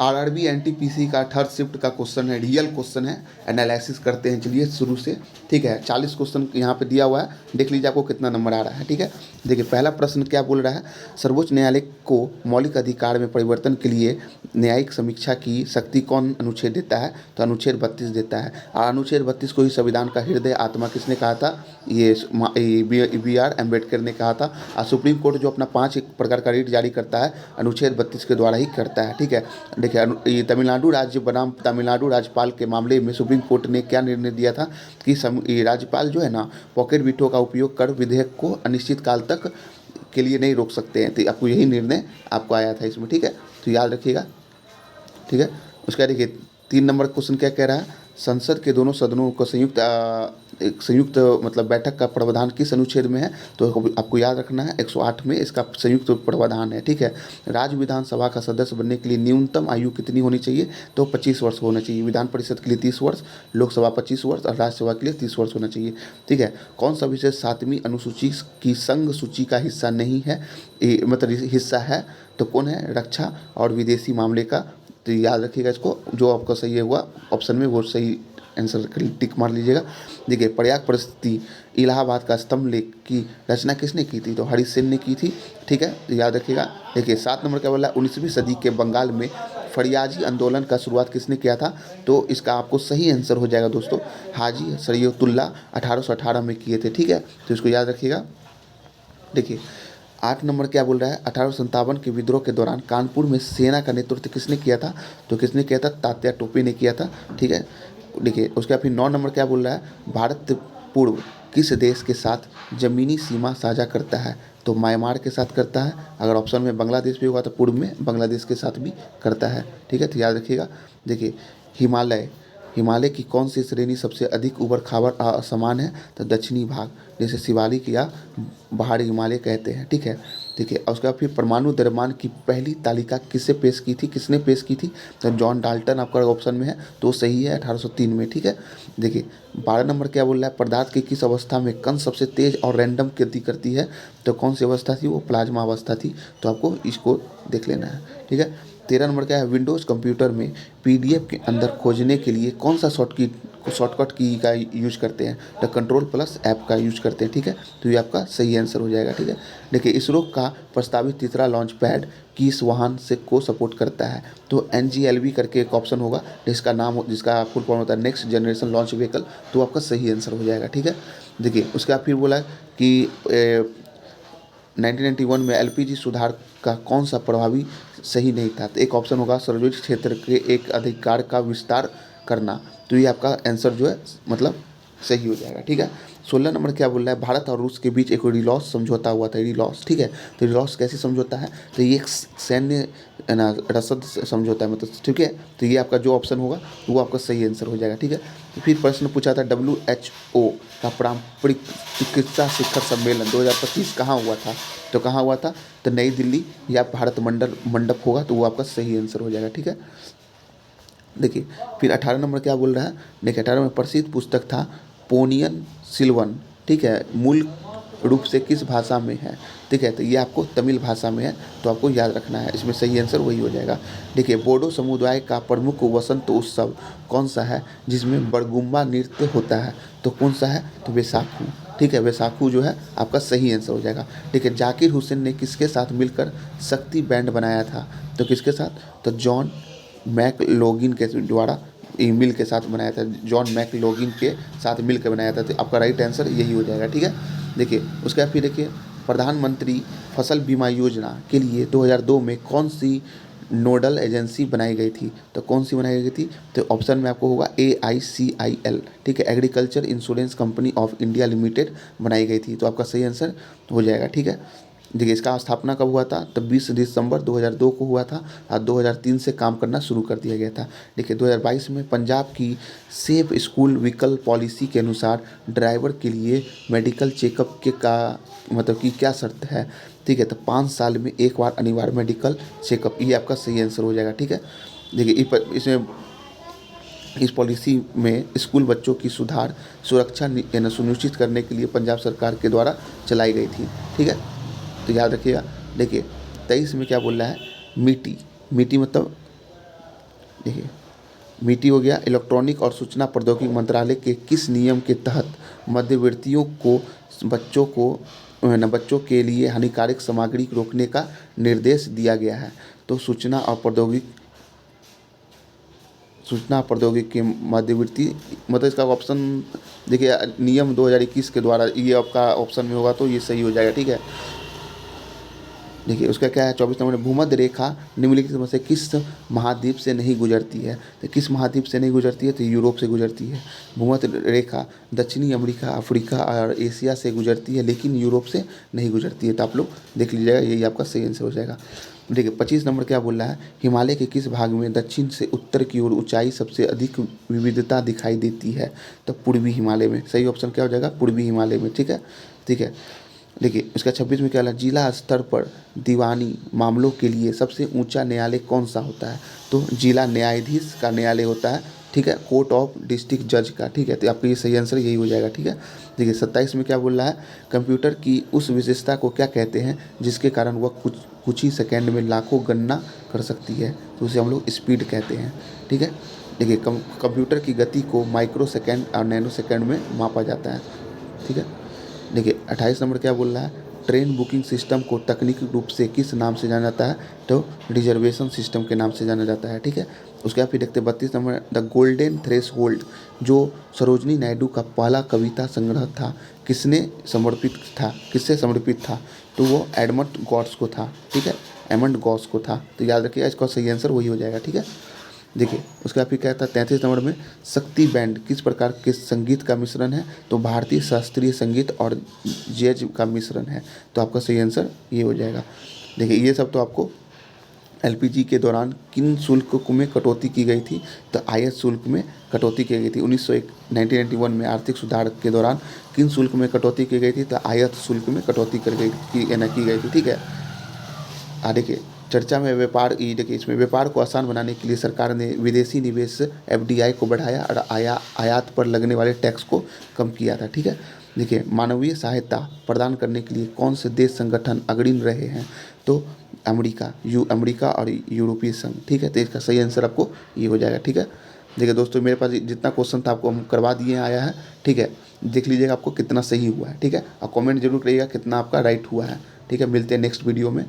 RRB NTPC का third shift का question है, रियल क्वेश्चन है, एनालिसिस करते हैं चलिए शुरू से। ठीक है, 40 क्वेश्चन यहाँ पे दिया हुआ है, देख लीजिए आपको कितना नंबर आ रहा है। ठीक है, देखिए पहला प्रश्न क्या बोल रहा है, सर्वोच्च न्यायालय को मौलिक अधिकार में परिवर्तन के लिए न्यायिक समीक्षा की शक्ति कौन अनुच्छेद देता है, तो अनुच्छेद 32 देता है। और अनुच्छेद 32 को ही संविधान का हृदय आत्मा किसने कहा था, ये BR अम्बेडकर ने कहा था। और सुप्रीम कोर्ट जो अपना 5 प्रकार का रीट जारी करता है अनुच्छेद 32 के द्वारा ही करता है। ठीक है, देखिए ये तमिलनाडु राज्य बनाम तमिलनाडु राज्यपाल के मामले में सुप्रीम कोर्ट ने क्या निर्णय दिया था कि ये राज्यपाल जो है ना पॉकेट वीटो का उपयोग कर विधेयक को अनिश्चित काल तक के लिए नहीं रोक सकते हैं। तो आपको यही निर्णय आपको आया था इसमें। ठीक है, तो याद रखिएगा। ठीक है, उसका देखिए 3 नंबर क्वेश्चन क्या कह रहा है, संसद के दोनों सदनों को संयुक्त मतलब बैठक का प्रावधान किस अनुच्छेद में है, तो आपको याद रखना है 108 में इसका संयुक्त प्रावधान है। ठीक है, राज्य विधानसभा का सदस्य बनने के लिए न्यूनतम आयु कितनी होनी चाहिए, तो 25 वर्ष होना चाहिए। विधान परिषद के लिए 30 वर्ष, लोकसभा 25 वर्ष और राज्यसभा के लिए 30 वर्ष होना चाहिए। ठीक है, कौन सा विषय 7वीं अनुसूची की संघ सूची का हिस्सा नहीं है, मतलब हिस्सा है, तो कौन है, रक्षा और विदेशी मामले का। तो याद रखिएगा इसको, जो आपका सही हुआ ऑप्शन में वो सही आंसर टिक मार लीजिएगा। देखिए प्रयाग परिस्थिति इलाहाबाद का स्तंभ लेख की रचना किसने की थी, तो हरि सेन ने की थी। ठीक है, तो याद रखिएगा। देखिए 7 नंबर क्या बोला है, 19वीं सदी के बंगाल में फरियाजी आंदोलन का शुरुआत किसने किया था, तो इसका आपको सही आंसर हो जाएगा दोस्तों, हाजी सरीयतुल्लाह 1818 में किए थे। ठीक है, तो इसको याद रखिएगा। देखिए 8 नंबर क्या बोल रहा है, 1857 के विद्रोह के दौरान कानपुर में सेना का नेतृत्व किसने किया था, तो किसने किया था, तात्या टोपे ने किया था। ठीक है, देखिए उसके फिर 9 नंबर क्या बोल रहा है, भारत पूर्व किस देश के साथ ज़मीनी सीमा साझा करता है, तो म्यांमार के साथ करता है। अगर ऑप्शन में बांग्लादेश भी होगा तो पूर्व में बांग्लादेश के साथ भी करता है। ठीक है, तो याद रखिएगा। देखिए हिमालय की कौन सी श्रेणी सबसे अधिक उबड़ खाबड़ असमान है, तो दक्षिणी भाग, जैसे शिवालिक या पहाड़ी हिमालय कहते हैं। ठीक है, देखिए और उसके बाद फिर परमाणु द्रव्यमान की पहली तालिका किसने पेश की थी, तो जॉन डाल्टन आपका ऑप्शन में है, तो सही है 1803 में। ठीक है, देखिए 12 नंबर क्या बोल रहा है, पदार्थ की किस अवस्था में कण सबसे तेज और रैंडम गति करती है, तो कौन सी अवस्था थी, वो प्लाज्मा अवस्था थी। तो आपको इसको देख लेना है। ठीक है, 13 नंबर क्या है, विंडोज़ कंप्यूटर में PDF के अंदर खोजने के लिए कौन सा शॉर्टकट की का यूज करते हैं, तो कंट्रोल+ ऐप का यूज करते हैं। ठीक है, तो ये आपका सही आंसर हो जाएगा। ठीक है, देखिए इसरो का प्रस्तावित तीसरा लॉन्च पैड किस वाहन से को सपोर्ट करता है, तो NGLV करके एक ऑप्शन होगा जिसका फुल फॉर्म होता है नेक्स्ट जनरेशन लॉन्च व्हीकल, तो आपका सही आंसर हो जाएगा। ठीक है, देखिए उसके बाद फिर बोला कि 1991 में LPG सुधार का कौन सा प्रभावी सही नहीं था, तो एक ऑप्शन होगा सार्वजनिक क्षेत्र के एक अधिकार का विस्तार करना, तो ये आपका आंसर जो है मतलब सही हो जाएगा। ठीक है, 16 नंबर क्या बोल रहा है, भारत और रूस के बीच एक रिलॉस समझौता हुआ था, रिलॉस। ठीक है, तो रिलॉस कैसे समझौता है, तो ये एक सैन्य रसद समझौता है मतलब। ठीक है, तो ये आपका जो ऑप्शन होगा वो आपका सही आंसर हो जाएगा। ठीक है, तो फिर प्रश्न पूछा था WHO का पारंपरिक चिकित्सा शिखर सम्मेलन 2025 कहाँ हुआ था, तो कहाँ हुआ था, तो नई दिल्ली या भारत मंडप होगा, तो वो आपका सही आंसर हो जाएगा। ठीक है, देखिए फिर 18 नंबर क्या बोल रहा है, देखिए 18 में प्रसिद्ध पुस्तक था पोनियन सिल्वन। ठीक है, मूल रूप से किस भाषा में है, ठीक है, तो ये आपको तमिल भाषा में है, तो आपको याद रखना है, इसमें सही आंसर वही हो जाएगा। देखिए बोडो समुदाय का प्रमुख वसंत उत्सव कौन सा है जिसमें बरगुम्बा नृत्य होता है, तो कौन सा है, तो बैसाखू। ठीक है, बैसाखू जो है आपका सही आंसर हो जाएगा। ठीक है, जाकिर हुसैन ने किसके साथ मिलकर शक्ति बैंड बनाया था, तो किसके साथ, तो जॉन मैकलोगिन के द्वारा मिल के साथ बनाया था, जॉन मैकलोगिन के साथ मिल कर बनाया था, तो आपका राइट आंसर यही हो जाएगा। ठीक है, देखिए उसके बाद फिर देखिए प्रधानमंत्री फसल बीमा योजना के लिए 2002 में कौन सी नोडल एजेंसी बनाई गई थी, तो कौन सी बनाई गई थी, तो ऑप्शन में आपको होगा AICIL। ठीक है, agriculture insurance company of India limited बनाई गई थी, तो आपका सही आंसर हो जाएगा। ठीक है, देखिए इसका स्थापना कब हुआ था, तो 20 दिसंबर 2002 को हुआ था और 2003 से काम करना शुरू कर दिया गया था। देखिए 2022 में पंजाब की सेफ स्कूल व्हीकल पॉलिसी के अनुसार ड्राइवर के लिए मेडिकल चेकअप के का मतलब कि क्या शर्त है, ठीक है, तो 5 साल में एक बार अनिवार्य मेडिकल चेकअप, ये आपका सही आंसर हो जाएगा। ठीक है, देखिए इसमें इस पॉलिसी में स्कूल बच्चों की सुरक्षा सुनिश्चित करने के लिए पंजाब सरकार के द्वारा चलाई गई थी। ठीक है, तो याद रखिएगा। देखिए 23 में क्या बोल रहा है, मीटी मतलब देखिए मीटी हो गया, इलेक्ट्रॉनिक और सूचना प्रौद्योगिकी मंत्रालय के किस नियम के तहत मध्यवर्तियों को बच्चों के लिए हानिकारक सामग्री रोकने का निर्देश दिया गया है? तो सूचना प्रौद्योगिकी के मध्यवर्ती, मतलब इसका ऑप्शन देखिए नियम 2021 के द्वारा, ये आपका ऑप्शन में होगा तो ये सही हो जाएगा। ठीक है, देखिए उसका क्या है 24 नंबर, भूमध्य रेखा निम्नलिखित में से किस महाद्वीप से नहीं गुजरती है? तो किस महाद्वीप से नहीं गुजरती है? तो यूरोप से गुजरती है। भूमध्य रेखा दक्षिणी अमेरिका, अफ्रीका और एशिया से गुजरती है, लेकिन यूरोप से नहीं गुजरती है। तो आप लोग देख लीजिएगा, यही आपका सही आंसर हो जाएगा। देखिए 25 नंबर क्या बोल रहा है, हिमालय के किस भाग में दक्षिण से उत्तर की ओर ऊंचाई सबसे अधिक विविधता दिखाई देती है? तो पूर्वी हिमालय में। सही ऑप्शन क्या हो जाएगा? पूर्वी हिमालय में। ठीक है, ठीक है। देखिए उसका 26 में क्या है, जिला स्तर पर दीवानी मामलों के लिए सबसे ऊंचा न्यायालय कौन सा होता है? तो जिला न्यायाधीश का न्यायालय होता है। ठीक है, कोर्ट ऑफ डिस्ट्रिक्ट जज का। ठीक है, तो आपका ये सही आंसर यही हो जाएगा। ठीक है, देखिए 27 में क्या बोल रहा है, कंप्यूटर की उस विशेषता को क्या कहते हैं जिसके कारण वह कुछ ही सेकेंड में लाखों गणना कर सकती है? तो उसे हम लोग स्पीड कहते हैं। ठीक है, देखिए कंप्यूटर की गति को माइक्रो सेकेंड और नैनो सेकेंड में मापा जाता है। ठीक है, देखिए 28 नंबर क्या बोल रहा है, ट्रेन बुकिंग सिस्टम को तकनीकी रूप से किस नाम से जाना जाता है? तो रिजर्वेशन सिस्टम के नाम से जाना जाता है। ठीक है, उसके बाद फिर देखते हैं 32 नंबर, द गोल्डन थ्रेशहोल्ड जो सरोजनी नायडू का पहला कविता संग्रह था, किससे समर्पित था? तो वो एडमंड गॉड्स को था। ठीक है, एमंड गॉस को था। तो याद रखिएगा, इसका सही आंसर वही हो जाएगा। ठीक है, देखिए उसका फिर क्या था 33 नंबर में, शक्ति बैंड किस प्रकार के संगीत का मिश्रण है? तो भारतीय शास्त्रीय संगीत और जैज का मिश्रण है। तो आपका सही आंसर ये हो जाएगा। देखिए ये सब तो आपको एलपीजी के दौरान किन शुल्क में कटौती की गई थी? तो आयात शुल्क में कटौती की गई थी। 1991 में आर्थिक सुधार के दौरान किन शुल्क में कटौती की गई थी? तो आयात शुल्क में कटौती की गई थी। ठीक है, देखिए चर्चा में व्यापार, ये देखिए इसमें व्यापार को आसान बनाने के लिए सरकार ने विदेशी निवेश एफडीआई को बढ़ाया और आयात पर लगने वाले टैक्स को कम किया था। ठीक है, देखिए मानवीय सहायता प्रदान करने के लिए कौन से देश संगठन अग्रणी रहे हैं? तो अमेरिका और यूरोपीय संघ। ठीक है, तो इसका सही आंसर आपको ये हो जाएगा। ठीक है, देखिए दोस्तों मेरे पास जितना क्वेश्चन था आपको हम करवा दिए आया है। ठीक है, देख लीजिएगा आपको कितना सही हुआ है। ठीक है, और कमेंट जरूर करिएगा कितना आपका राइट हुआ है। ठीक है, मिलते हैं नेक्स्ट वीडियो में।